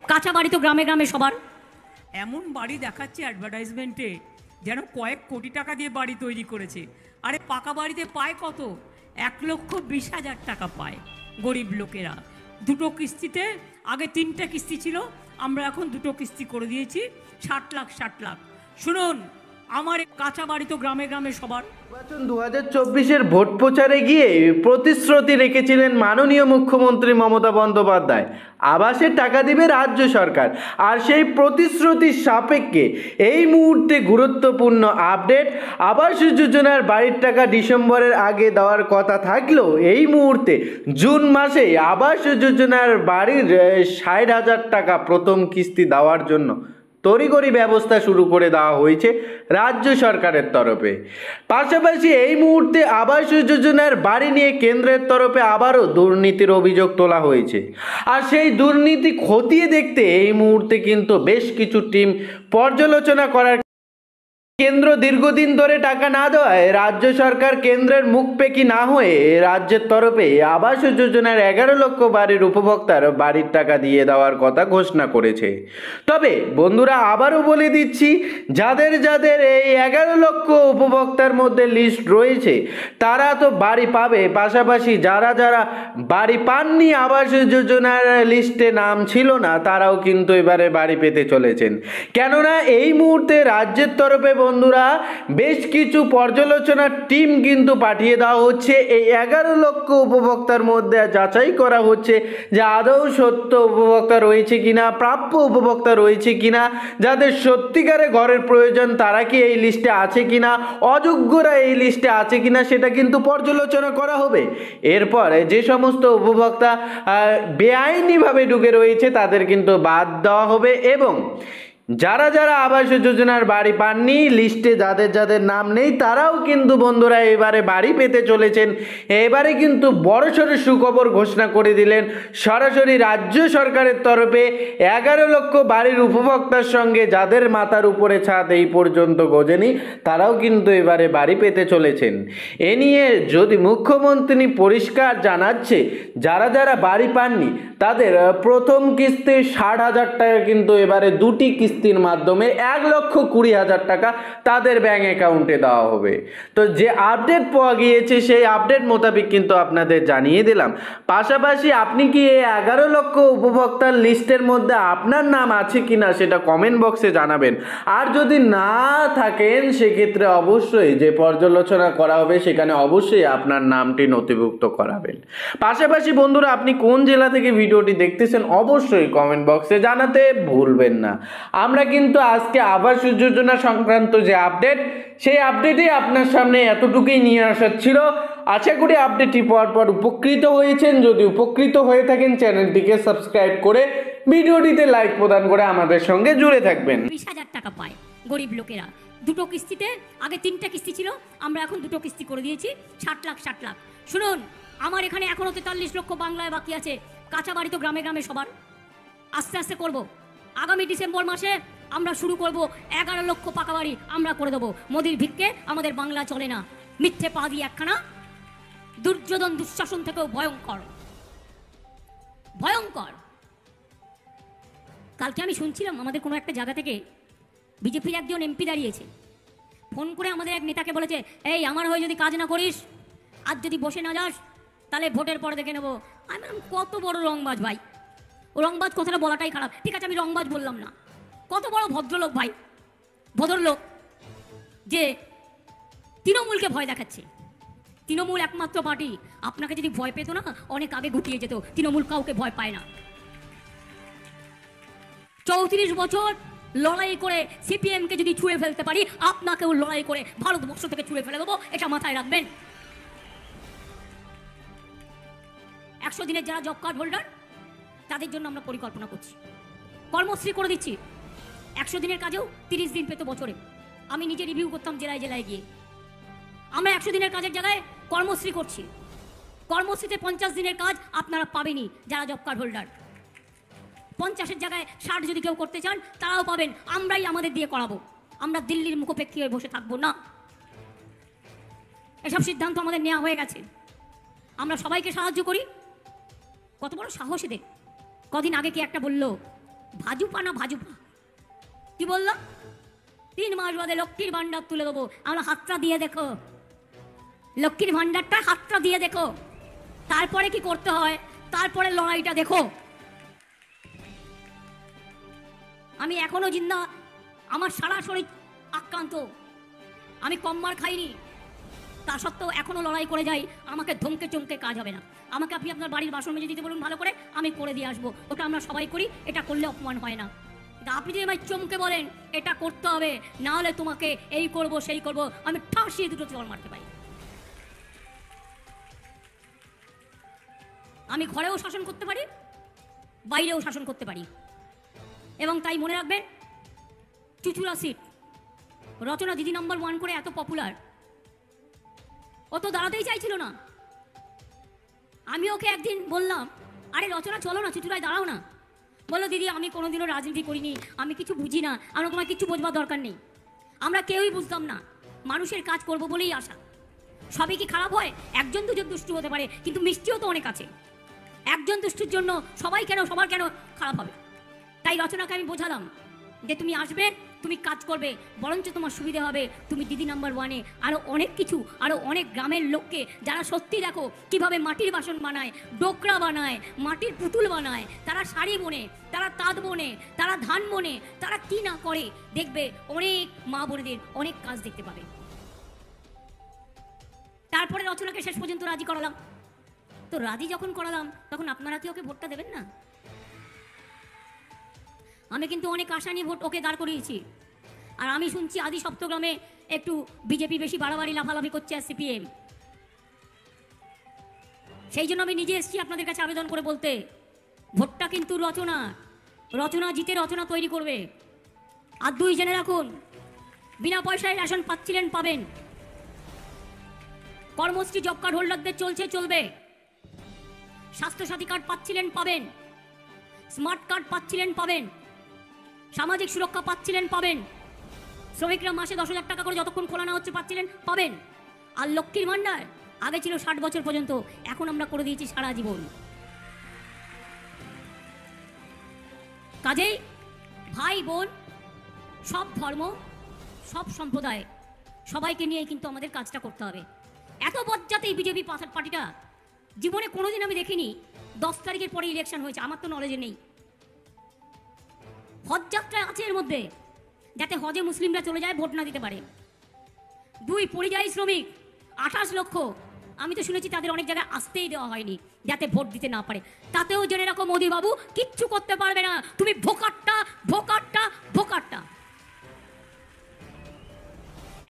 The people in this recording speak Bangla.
কাঁচা বাড়ি তো গ্রামে গ্রামে সবার। এমন বাড়ি দেখাচ্ছে অ্যাডভার্টাইজমেন্টে যেন কয়েক কোটি টাকা দিয়ে বাড়ি তৈরি করেছে। আরে পাকা বাড়িতে পায় কত? 1,20,000 টাকা পায় গরিব লোকেরা। দুটো কিস্তিতে, আগে 3টে কিস্তি ছিল, আমরা এখন দুটো কিস্তি করে দিয়েছি, 60 লাখ 60 লাখ। শুনুন, আমার কাঁচা বাড়ি তো গ্রামে গ্রামে সবার। নির্বাচন 2024-এর ভোট প্রচারে গিয়ে প্রতিশ্রুতি রেখেছিলেন মাননীয় মুখ্যমন্ত্রী মমতা বন্দ্যোপাধ্যায়, আবাসের টাকা দিবে রাজ্য সরকার। আর সেই প্রতিশ্রুতির সাপেক্ষে এই মুহূর্তে গুরুত্বপূর্ণ আপডেট। আবাস যোজনার বাড়ির টাকা ডিসেম্বরের আগে দেওয়ার কথা থাকলেও এই মুহূর্তে জুন মাসে আবাস যোজনার বাড়ির 60,000 টাকা প্রথম কিস্তি দেওয়ার জন্য তড়িঘড়ি ব্যবস্থা শুরু করে দেওয়া হয়েছে রাজ্য সরকারের তরফে। পাশাপাশি এই মুহূর্তে আবাস যোজনার বাড়ি নিয়ে কেন্দ্রের তরফে আবারও দুর্নীতির অভিযোগ তোলা হয়েছে। আর সেই দুর্নীতি খতিয়ে দেখতে এই মুহূর্তে কিন্তু বেশ কিছু টিম পর্যালোচনা করার কেন্দ্র দীর্ঘদিন ধরে টাকা না দেওয়ায় রাজ্য সরকার কেন্দ্রের মুখপেকি না হয়ে রাজ্যের তরফে আবাস যোজনার 11 লক্ষ বাড়ির উপভোক্তার বাড়ির টাকা দিয়ে দেওয়ার কথা ঘোষণা করেছে। তবে বন্ধুরা, আবারও বলে দিচ্ছি, যাদের যাদের এই 11 লক্ষ উপভোক্তার মধ্যে লিস্ট রয়েছে তারা তো বাড়ি পাবে, পাশাপাশি যারা যারা বাড়ি পাননি, আবাস যোজনার লিস্টে নাম ছিল না, তারাও কিন্তু এবারে বাড়ি পেতে চলেছেন। কেননা এই মুহূর্তে রাজ্যের তরফে বন্ধুরা বেশ কিছু পর্যালোচনার টিম কিন্তু পাঠিয়ে দেওয়া হচ্ছে। এই 11 লক্ষ উপভোক্তার মধ্যে যাচাই করা হচ্ছে যে আদৌ সত্য উপভোক্তা রয়েছে কিনা, প্রাপ্য উপভোক্তা রয়েছে কিনা, যাদের সত্যিকারে ঘরের প্রয়োজন তারা কি এই লিস্টে আছে কিনা, অযোগ্যরা এই লিস্টে আছে কিনা, সেটা কিন্তু পর্যালোচনা করা হবে। এরপরে যে সমস্ত উপভোক্তা বেআইনিভাবে ঢুকে রয়েছে তাদের কিন্তু বাদ দেওয়া হবে, এবং যারা যারা আবাস যোজনার বাড়ি পাননি, লিস্টে যাদের যাদের নাম নেই, তারাও কিন্তু বন্ধুরা এবারে বাড়ি পেতে চলেছেন। এবারে কিন্তু বড়সড় সুখবর ঘোষণা করে দিলেন সরাসরি রাজ্য সরকারের তরফে। 11 লক্ষ বাড়ির উপভোক্তার সঙ্গে যাদের মাথার উপরে ছাদ এই পর্যন্ত গোজেনি, তারাও কিন্তু এবারে বাড়ি পেতে চলেছেন। এ নিয়ে যদি মুখ্যমন্ত্রী পরিষ্কার জানাচ্ছে যারা যারা বাড়ি পাননি তাদের প্রথম কিস্তি 60,000 টাকা কিন্তু এবারে দুটি কিস্তির মাধ্যমে 1,20,000 টাকা তাদের ব্যাংক অ্যাকাউন্টে দেওয়া হবে। তো যে আপডেট পাওয়া গিয়েছে সেই আপডেট মোতাবেক কিন্তু আপনাদের জানিয়ে দিলাম। পাশাপাশি আপনি কি এই 11 লক্ষ উপভোক্তার লিস্টের মধ্যে আপনার নাম আছে কিনা সেটা কমেন্ট বক্সে জানাবেন। আর যদি না থাকেন সেক্ষেত্রে অবশ্যই যে পর্যালোচনা করা হবে সেখানে অবশ্যই আপনার নামটি নথিভুক্ত করাবেন। পাশাপাশি বন্ধুরা, আপনি কোন জেলা থেকে ভিডিওটি দেখতেছেন অবশ্যই কমেন্ট বক্সে জানাতে ভুলবেন না। আমরা কিন্তু আজকে আবাস যোজনা সংক্রান্ত যে আপডেট, সেই আপডেটে আপনার সামনে এতটুকুই নিয়ে আসার ছিল। আশা করি আপডেটটি পাওয়ার পর উপকৃত হয়েছেন। যদি উপকৃত হয়ে থাকেন চ্যানেলটিকে সাবস্ক্রাইব করে ভিডিওটিতে লাইক প্রদান করে আমাদের সঙ্গে জুড়ে থাকবেন। 20,000 টাকা পায় গরিব লোকেরা দুটো কিস্তিতে, আগে 3টে কিস্তি ছিল, আমরা এখন দুটো কিস্তি করে দিয়েছি, 60 লাখ 60 লাখ। শুনুন, আমার এখানে এখনো 43 লক্ষ বাংলায় বাকি আছে। কাঁচা বাড়ি তো গ্রামে গ্রামে সবার, আস্তে আস্তে করব। আগামী ডিসেম্বর মাসে আমরা শুরু করব 11 লক্ষ পাকা বাড়ি আমরা করে দেবো। মোদির ভিক্ষে আমাদের বাংলা চলে না। মিথ্যে পা দিয়ে একখানা, দুর্যোধন দুঃশাসন থেকেও ভয়ঙ্কর ভয়ঙ্কর। কালকে আমি শুনছিলাম আমাদের কোনো একটা জায়গা থেকে বিজেপির একজন এমপি দাঁড়িয়েছে, ফোন করে আমাদের এক নেতাকে বলেছে, এই আমার হয়ে যদি কাজ না করিস, আজ যদি বসে না যাস, তাহলে ভোটের পরে দেখে নেবো। আমি কত বড় রংবাজ ভাই, ও রংবাজ কথাটা বলাটাই খারাপ, ঠিক আছে আমি রংবাজ বললাম না। কত বড় ভদ্রলোক ভাই, ভদ্রলোক যে তৃণমূলকে ভয় দেখাচ্ছে। তৃণমূল একমাত্র পার্টি, আপনাকে যদি ভয় পেত না অনেক আগে গুটিয়ে যেত। তৃণমূল কাউকে ভয় পায় না। 34 বছর লড়াই করে সিপিএমকে যদি ছুঁড়ে ফেলতে পারি, আপনাকেও লড়াই করে ভারতবর্ষ থেকে ছুঁড়ে ফেলে দেবো, এটা মাথায় রাখবেন। 100 দিনের যারা জব কার্ড হোল্ডার তাদের জন্য আমরা পরিকল্পনা করছি, কর্মশ্রী করে দিচ্ছি। 100 দিনের কাজেও 30 দিন পেত বছরে। আমি নিজে রিভিউ করতাম জেলায় জেলায় গিয়ে। আমরা 100 দিনের কাজের জায়গায় কর্মশ্রী করছি। কর্মশ্রীতে 50 দিনের কাজ আপনারা পাবেনই যারা জব কার্ড হোল্ডার। 50-এর জায়গায় 60 যদি কেউ করতে চান তারাও পাবেন, আমরাই আমাদের দিয়ে করাবো। আমরা দিল্লির মুখোপেক্ষী হয়ে বসে থাকবো না। এসব সিদ্ধান্ত আমাদের নেওয়া হয়ে গেছে। আমরা সবাইকে সাহায্য করি। কত বড় সাহস এদের। কদিন আগে কি একটা বলল ভাজুপা না ভাজুপা কি বললো? 3 মাস বাদে লক্ষ্মীর ভান্ডার তুলে দেবো। আমরা হাতটা দিয়ে দেখো, লক্ষ্মীর ভান্ডারটা হাতটা দিয়ে দেখো, তারপরে কি করতে হয়, তারপরে লড়াইটা দেখো। আমি এখনো জিন্দা, আমার সারা শরীর আক্রান্ত, আমি কম মার খাইনি, তা সত্ত্বেও এখনো লড়াই করে যাই। আমাকে ধমকে চমকে কাজ হবে না। আমাকে আপনি আপনার বাড়ির বাসন মেজে দিতে বলুন ভালো করে, আমি করে দিয়ে আসবো। ওটা আমরা সবাই করি, এটা করলে অপমান হয় না। তা আপনি যদি আমায় চমকে বলেন এটা করতে হবে, না হলে তোমাকে এই করব সেই করব, আমি ঠাসিয়ে দুটো চড় মারতে পারি। আমি ঘরেও শাসন করতে পারি, বাইরেও শাসন করতে পারি। এবং তাই মনে রাখবেন, চুচুড়া সিট রচনা দিদি নাম্বার 1 করে এত পপুলার, ও তো দাঁড়াতেই চাইছিল না। আমি ওকে একদিন বললাম, আরে রচনা চলো না, চুচুড়ায় দাঁড়াও না। বললো, দিদি আমি কোনোদিনও রাজনীতি করিনি, আমি কিছু বুঝি না, আমরা তোমার কিছু বোঝবার দরকার নেই। আমরা কেউই বুঝতাম না, মানুষের কাজ করব বলেই আসা। সবই কি খারাপ হয়? একজন দুজন দুষ্টু হতে পারে, কিন্তু মিষ্টিও তো অনেক আছে। একজন দুষ্টুর জন্য সবাই কেন, সবার কেন খারাপ হবে? তাই রচনাকে আমি বোঝালাম যে তুমি আসবে, তুমি কাজ করবে, বরঞ্চ তোমার সুবিধা হবে। তুমি দিদি নাম্বার 1-এ আরও অনেক কিছু, আরও অনেক গ্রামের লোককে যারা সত্যি দেখো কিভাবে মাটির বাসন বানায়, ডোকরা বানায়, মাটির পুতুল বানায়, তারা শাড়ি বোনে, তারা তাঁত বোনে, তারা ধান বোনে, তারা কি না করে, দেখবে অনেক মা বোনেদের অনেক কাজ দেখতে পাবে। তারপরে রচনাকে শেষ পর্যন্ত রাজি করালাম। তো রাজি যখন করালাম, তখন আপনারা কি ওকে ভোটটা দেবেন না? আমি কিন্তু অনেক আশা নিয়ে ভোট ওকে দাঁড় করিয়েছি। আর আমি শুনছি আদি সপ্তগ্রামে একটু বিজেপি বেশি বাড়াবাড়ি লাফালাফি করছে, আর সিপিএম। সেই জন্য আমি নিজে এসেছি আপনাদের কাছে আবেদন করে বলতে, ভোটটা কিন্তু রচনা জিতে রচনা তৈরি করবে। আর 2 জেনে রাখুন, বিনা পয়সায় রেশন পাচ্ছিলেন, পাবেন। কর্মশ্রী জব কার্ড হোল্ডারদের চলছে, চলবে। স্বাস্থ্যসাথী কার্ড পাচ্ছিলেন, পাবেন। স্মার্ট কার্ড পাচ্ছিলেন, পাবেন। সামাজিক সুরক্ষা পাচ্ছিলেন, পাবেন। শ্রমিকরা মাসে 10,000 টাকা করে যতক্ষণ খোলা না হচ্ছে পাচ্ছিলেন, পাবেন। আর লক্ষ্মীর ভান্ডার আগে ছিল 60 বছর পর্যন্ত, এখন আমরা করে দিয়েছি সারা জীবন। কাজেই ভাই বোন, সব ধর্ম, সব সম্প্রদায়, সবাইকে নিয়ে কিন্তু আমাদের কাজটা করতে হবে। এত বজ্জাতে এই বিজেপি পার্টিটা জীবনে কোনোদিন আমি দেখিনি। 10 তারিখের পরে ইলেকশন হয়েছে, আমার তো নলেজে নেই। হজ যাত্রা আছে এর মধ্যে, যাতে হজে মুসলিমরা চলে যায়, ভোট না দিতে পারে। 2 পরিযায়ী শ্রমিক 28 লক্ষ, আমি তো শুনেছি তাদের অনেক জায়গায় আসতেই দেওয়া হয়নি যাতে ভোট দিতে না পারে। তাতেও জেনে রাখো মোদি বাবু কিচ্ছু করতে পারবে না। তুমি ভোকারটা